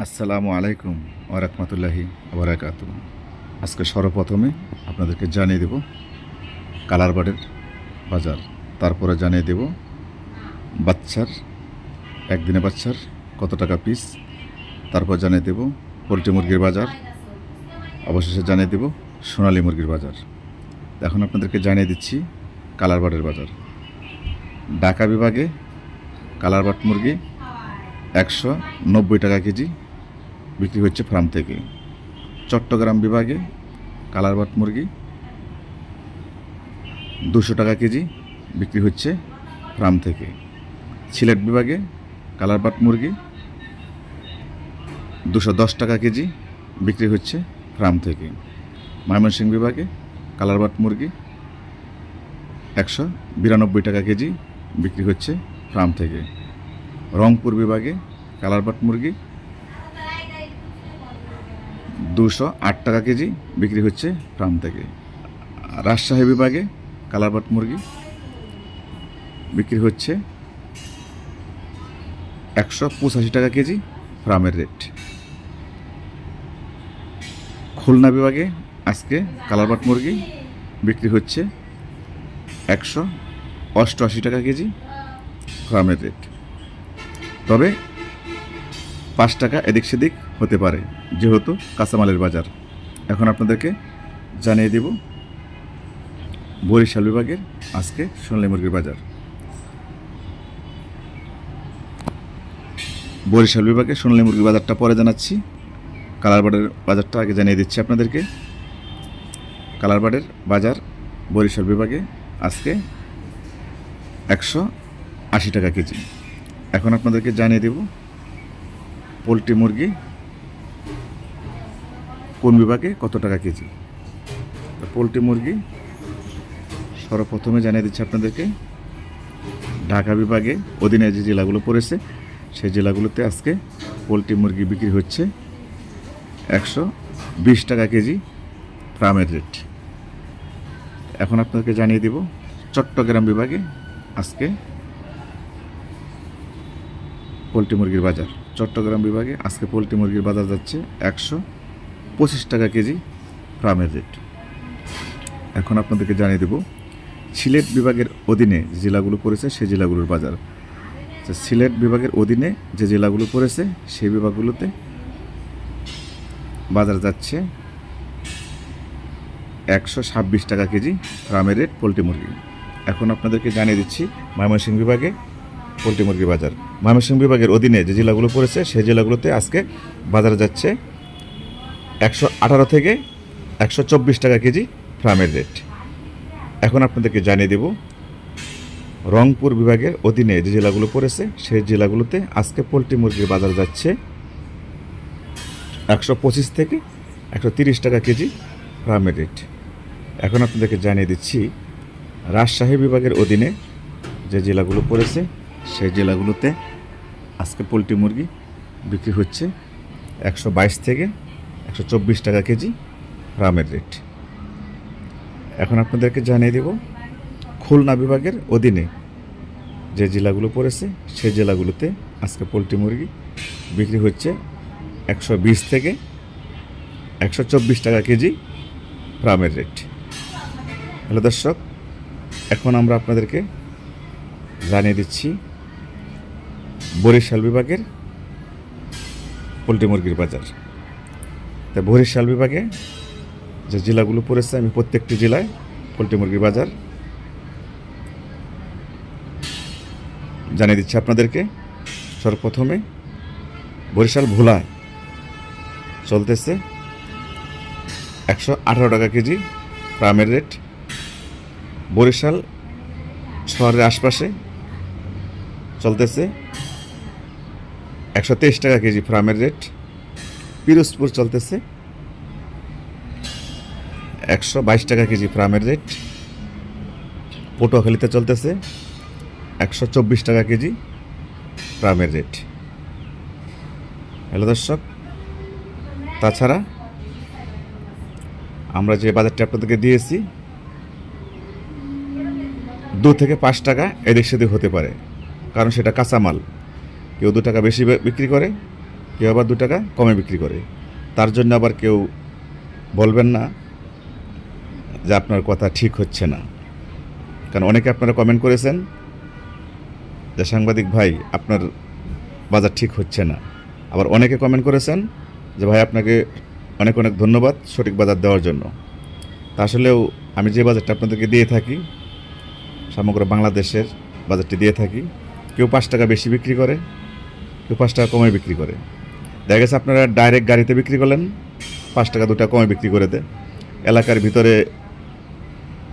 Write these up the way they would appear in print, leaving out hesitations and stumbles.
আসসালামু আলাইকুম ওয়া রাহমাতুল্লাহি ওয়া বারাকাতুহু। আজকে সর্বপ্রথমে আপনাদেরকে জানিয়ে দেব কালারবার্ডের বাজার, তারপরে জানিয়ে দেব বাচ্চার একদিনে বাচ্চার কত টাকা পিস, তারপর জানিয়ে দেব পোলট্রি মুরগির বাজার, অবশেষে জানিয়ে দেব সোনালী মুরগির বাজার। এখন আপনাদেরকে জানিয়ে দিচ্ছি কালারবার্ডের বাজার। ঢাকা বিভাগে কালারবার্ড মুরগি 190 টাকা কেজি বিক্রি হচ্ছে ফার্ম থেকে। চট্টগ্রাম বিভাগে কালারবার্ড মুরগি 200 টাকা কেজি বিক্রি হচ্ছে ফার্ম থেকে। সিলেট বিভাগে কালারবার্ড মুরগি 210 টাকা কেজি বিক্রি হচ্ছে ফার্ম থেকে। ময়মনসিংহ বিভাগে কালারবার্ড মুরগি 192 টাকা কেজি বিক্রি হচ্ছে ফার্ম থেকে। রংপুর বিভাগে কালারবার্ড মুরগি 208 টাকা কেজি বিক্রি হচ্ছে ফার্ম থেকে। রাজশাহী বিভাগে কালারবার্ড মুরগি বিক্রি হচ্ছে 185 টাকা কেজি ফার্মের রেট। খুলনা বিভাগে আজকে কালারবার্ড মুরগি বিক্রি হচ্ছে 188 টাকা কেজি ফার্মের রেট। তবে 5 টাকা এদিক সেদিক হতে পারে যেহেতু কাঁচামালের বাজার। এখন আপনাদেরকে জানিয়ে দেব বরিশাল বিভাগের আজকে সোনালী মুরগির বাজার। বরিশাল বিভাগে সোনালী মুরগির বাজারটা পরে জানাচ্ছি, কালারবার্ডের বাজারটা আগে জানিয়ে দিচ্ছি আপনাদেরকে। কালারবার্ডের বাজার বরিশাল বিভাগে আজকে 180 টাকা কেজি। এখন আপনাদেরকে জানিয়ে দেব পোলট্রি মুরগি কোন বিভাগে কত টাকা কেজি। পোলট্রি মুরগি সর্বপ্রথমে জানিয়ে দিচ্ছি আপনাদেরকে ঢাকা বিভাগে অধীনে যে জেলাগুলো পড়েছে সেই জেলাগুলোতে আজকে পোলট্রি মুরগি বিক্রি হচ্ছে 120 টাকা কেজি ফার্মের রেট। এখন আপনাদেরকে জানিয়ে দেব চট্টগ্রাম বিভাগে আজকে পোলট্রি মুরগির বাজার। চট্টগ্রাম বিভাগে আজকে পোলট্রি মুরগির বাজার যাচ্ছে 125 টাকা কেজি ফার্মের রেট। এখন আপনাদেরকে জানিয়ে দেব সিলেট বিভাগের অধীনে যে জেলাগুলো পড়েছে সেই জেলাগুলোর বাজার। সিলেট বিভাগের অধীনে যে জেলাগুলো পড়েছে সেই বিভাগগুলোতে বাজার যাচ্ছে 126 টাকা কেজি ফার্মের রেট পোলট্রি মুরগি। এখন আপনাদেরকে জানিয়ে দিচ্ছি ময়মনসিংহ বিভাগে পোলট্রি মুরগির বাজার। ময়মনসিংহ বিভাগের অধীনে যে জেলাগুলো পড়েছে সেই জেলাগুলোতে আজকে বাজার যাচ্ছে 118 থেকে 124 টাকা কেজি ফার্মের রেট। এখন আপনাদেরকে জানিয়ে দেব রংপুর বিভাগের অধীনে যে জেলাগুলো পড়েছে সেই জেলাগুলোতে আজকে পোলট্রি মুরগির বাজার যাচ্ছে 125 থেকে 130 টাকা কেজি ফার্মের রেট। এখন আপনাদেরকে জানিয়ে দিচ্ছি রাজশাহী বিভাগের অধীনে যে জেলাগুলো পড়েছে সেই জেলাগুলোতে আজকে পোলট্রি মুরগি বিক্রি হচ্ছে 122 থেকে 124 টাকা কেজি ফার্মের রেট। এখন আপনাদেরকে জানিয়ে দেব খুলনা বিভাগের অধীনে যে জেলাগুলো পড়েছে সেই জেলাগুলোতে আজকে পোলট্রি মুরগি বিক্রি হচ্ছে 120 থেকে 124 টাকা কেজি ফার্মের রেট। হ্যালো দর্শক, এখন আমরা আপনাদেরকে জানিয়ে দিচ্ছি বরিশাল বিভাগের পোলট্রি মুরগির বাজার। তা বরিশাল বিভাগে যে জেলাগুলো পড়েছে আমি প্রত্যেকটি জেলায় পোলট্রি মুরগির বাজার জানিয়ে দিচ্ছি আপনাদেরকে। সর্বপ্রথমে বরিশাল ভোলায় চলতেছে 118 টাকা কেজি ফার্মের রেট। বরিশাল শহরের আশপাশে চলতেছে 123 টাকা কেজি ফার্মের রেট। পিরোজপুর চলতেছে 122 টাকা কেজি ফার্মের রেট। পটুয়াখালীতে চলতেছে 124 টাকা কেজি ফার্মের রেট। হ্যালো দর্শক, তাছাড়া আমরা যে বাজারটি আপনাদেরকে দিয়েছি 2 থেকে 5 টাকা এদিক সেদিক হতে পারে, কারণ সেটা কাঁচামাল। কেউ 2 টাকা বেশি বিক্রি করে, কেউ আবার 2 টাকা কমে বিক্রি করে। তার জন্য আবার কেউ বলবেন না যে আপনার কথা ঠিক হচ্ছে না। কারণ অনেকে আপনারা কমেন্ট করেছেন যে সাংবাদিক ভাই আপনার বাজার ঠিক হচ্ছে না। আবার অনেকে কমেন্ট করেছেন যে ভাই আপনাকে অনেক অনেক ধন্যবাদ সঠিক বাজার দেওয়ার জন্য। তা আসলেও আমি যে বাজারটা আপনাদেরকে দিয়ে থাকি, সমগ্র বাংলাদেশের বাজারটি দিয়ে থাকি, কেউ 5 টাকা বেশি বিক্রি করে, কেউ 5 টাকা কমে বিক্রি করে। দেখা গেছে আপনারা ডাইরেক্ট গাড়িতে বিক্রি করলেন, 5 টাকা 2 টাকা কমে বিক্রি করে দেয়। এলাকার ভিতরে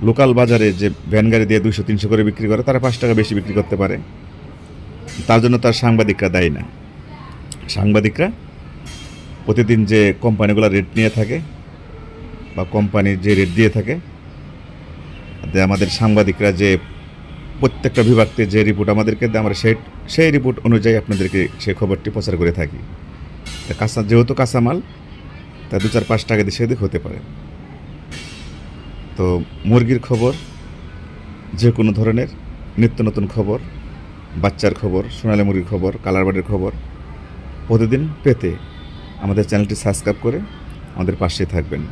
লোকাল বাজারে যে ভ্যান গাড়ি দিয়ে 200-300 করে বিক্রি করে, তারা 5 টাকা বেশি বিক্রি করতে পারে। তার জন্য তার সাংবাদিকরা দায়ী না। সাংবাদিকরা প্রতিদিন যে কোম্পানিগুলো রেট নিয়ে থাকে বা কোম্পানির যে রেট দিয়ে থাকে, আমাদের সাংবাদিকরা যে প্রত্যেকটা বিভাগতে যে রিপোর্ট আমাদেরকে দেয়, আমরা সেই রিপোর্ট অনুযায়ী আপনাদেরকে সেই খবরটি প্রচার করে থাকি। যেহেতু কাঁচামাল, তা 2-4-5 টাকা দিয়ে সেদিক হতে পারে। তো মুরগির খবর, যে কোনো ধরনের নিত্য নতুন খবর, বাচ্চার খবর, সোনালী মুরগির খবর, কালার বার্ডের খবর প্রতিদিন পেতে আমাদের চ্যানেলটি সাবস্ক্রাইব করে আমাদের পাশে থাকবেন।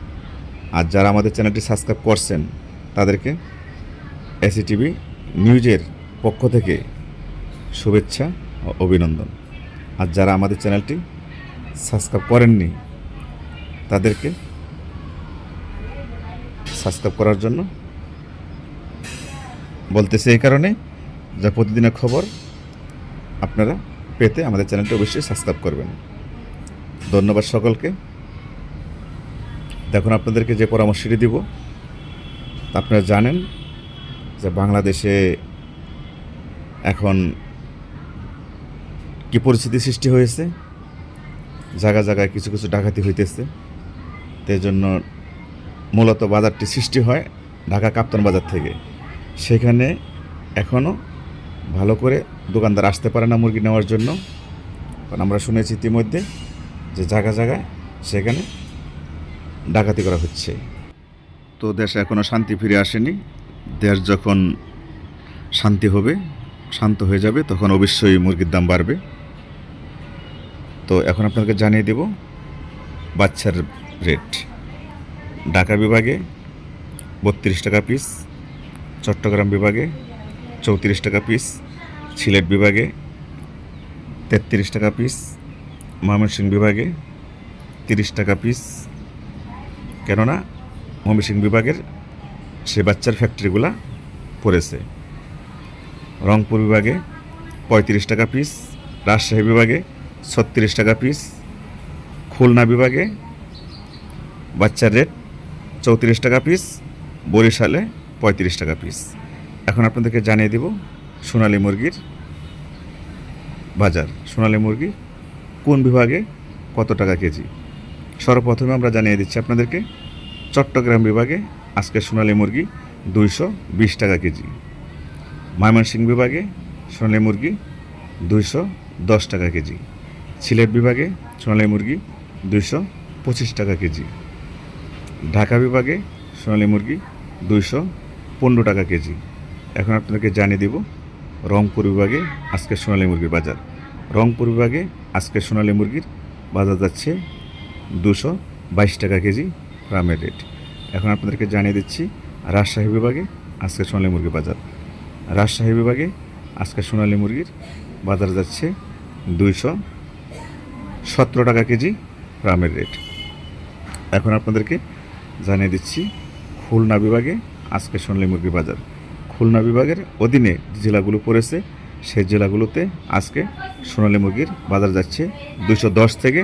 আর যারা আমাদের চ্যানেলটি সাবস্ক্রাইব করছেন তাদেরকে এসিটিভি নিউজের পক্ষ থেকে শুভেচ্ছা ও অভিনন্দন। আর যারা আমাদের চ্যানেলটি সাবস্ক্রাইব করেননি তাদেরকে সাবস্ক্রাইব করার জন্য বলতেছি, এই কারণে যা প্রতিদিনের খবর আপনারা পেতে আমাদের চ্যানেলটি অবশ্যই সাবস্ক্রাইব করবেন। ধন্যবাদ সকলকে। দেখুন আপনাদেরকে যে পরামর্শটি দিব, আপনারা জানেন যে বাংলাদেশে এখন কি পরিস্থিতি সৃষ্টি হয়েছে, জায়গা জায়গায় কিছু কিছু ডাকাতি হইতেছে। সেই জন্য মূলত বাজারটি সৃষ্টি হয় ঢাকা কাপ্তান বাজার থেকে। সেখানে এখনও ভালো করে দোকানদার আসতে পারে না মুরগি নেওয়ার জন্য। কারণ আমরা শুনেছি ইতিমধ্যে যে জায়গা জায়গায় সেখানে ডাকাতি করা হচ্ছে। তো দেশে এখনও শান্তি ফিরে আসেনি। দেশ যখন শান্তি হবে, শান্ত হয়ে যাবে, তখন অবশ্যই মুরগির দাম বাড়বে। তো এখন আপনাদেরকে জানিয়ে দেব বাচ্চার রেট। ঢাকা বিভাগে 32 টাকা পিস, চট্টগ্রাম বিভাগে 34 টাকা পিস, সিলেট বিভাগে 33 টাকা পিস, ময়মনসিংহ বিভাগে 30 টাকা পিস। কেননা ময়মনসিংহ বিভাগের সে বাচ্চার ফ্যাক্টরিগুলা পড়েছে। রংপুর বিভাগে 35 টাকা পিস, রাজশাহী বিভাগে 36 টাকা পিস, খুলনা বিভাগে বাচ্চার রেট 34 টাকা পিস, বরিশালে 35 টাকা পিস। এখন আপনাদেরকে জানিয়ে দেব সোনালী মুরগির বাজার। সোনালী মুরগি কোন বিভাগে কত টাকা কেজি। সর্বপ্রথমে আমরা জানিয়ে দিচ্ছি আপনাদেরকে, চট্টগ্রাম বিভাগে আজকে সোনালী মুরগি 220 টাকা কেজি। ময়মনসিংহ বিভাগে সোনালী মুরগি 210 টাকা কেজি। সিলেট বিভাগে সোনালী মুরগি 225 টাকা কেজি। ঢাকা বিভাগে সোনালী মুরগি 215 টাকা কেজি। এখন আপনাদেরকে জানিয়ে দেব রংপুর বিভাগে আজকে সোনালী মুরগির বাজার। রংপুর বিভাগে আজকে সোনালী মুরগির বাজার যাচ্ছে 222 টাকা কেজি ফার্মের রেট। এখন আপনাদেরকে জানিয়ে দিচ্ছি রাজশাহী বিভাগে আজকে সোনালী মুরগির বাজার। রাজশাহী বিভাগে আজকে সোনালী মুরগির বাজার যাচ্ছে 217 টাকা কেজি ফার্মের রেট। এখন আপনাদেরকে জানিয়ে দিচ্ছি খুলনা বিভাগে আজকে সোনালী মুরগির বাজার। খুলনা বিভাগের অধীনে জেলাগুলো পড়েছে, সেই জেলাগুলোতে আজকে সোনালী মুরগির বাজার যাচ্ছে 210 থেকে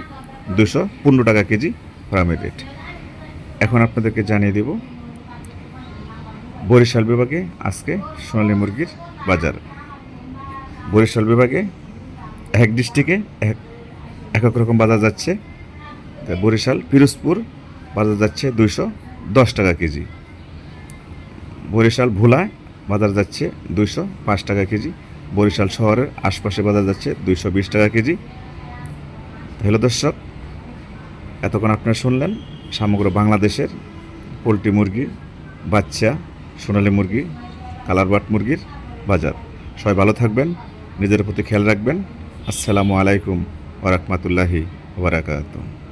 215 টাকা কেজি ফার্মের রেট। এখন আপনাদেরকে জানিয়ে দেব বরিশাল বিভাগে আজকে সোনালী মুরগির বাজার। বরিশাল বিভাগে এক ডিস্ট্রিক্টে এক এক রকম বাজার যাচ্ছে। বরিশাল পিরোজপুর বাজার যাচ্ছে 210 টাকা কেজি। বরিশাল ভোলায় বাজার যাচ্ছে 205 টাকা কেজি। বরিশাল শহরের আশপাশে বাজার যাচ্ছে 220 টাকা কেজি। হ্যালো দর্শক, এতক্ষণ আপনারা শুনলেন সমগ্র বাংলাদেশের পোলট্রি মুরগির বাচ্চা, সোনালী মুরগি, কালার বাট মুরগির বাজার। সবাই ভালো থাকবেন, নিজের প্রতি খেয়াল রাখবেন। আসসালামু আলাইকুম ওয়া রাহমাতুল্লাহি ওয়া বারাকাতুহু।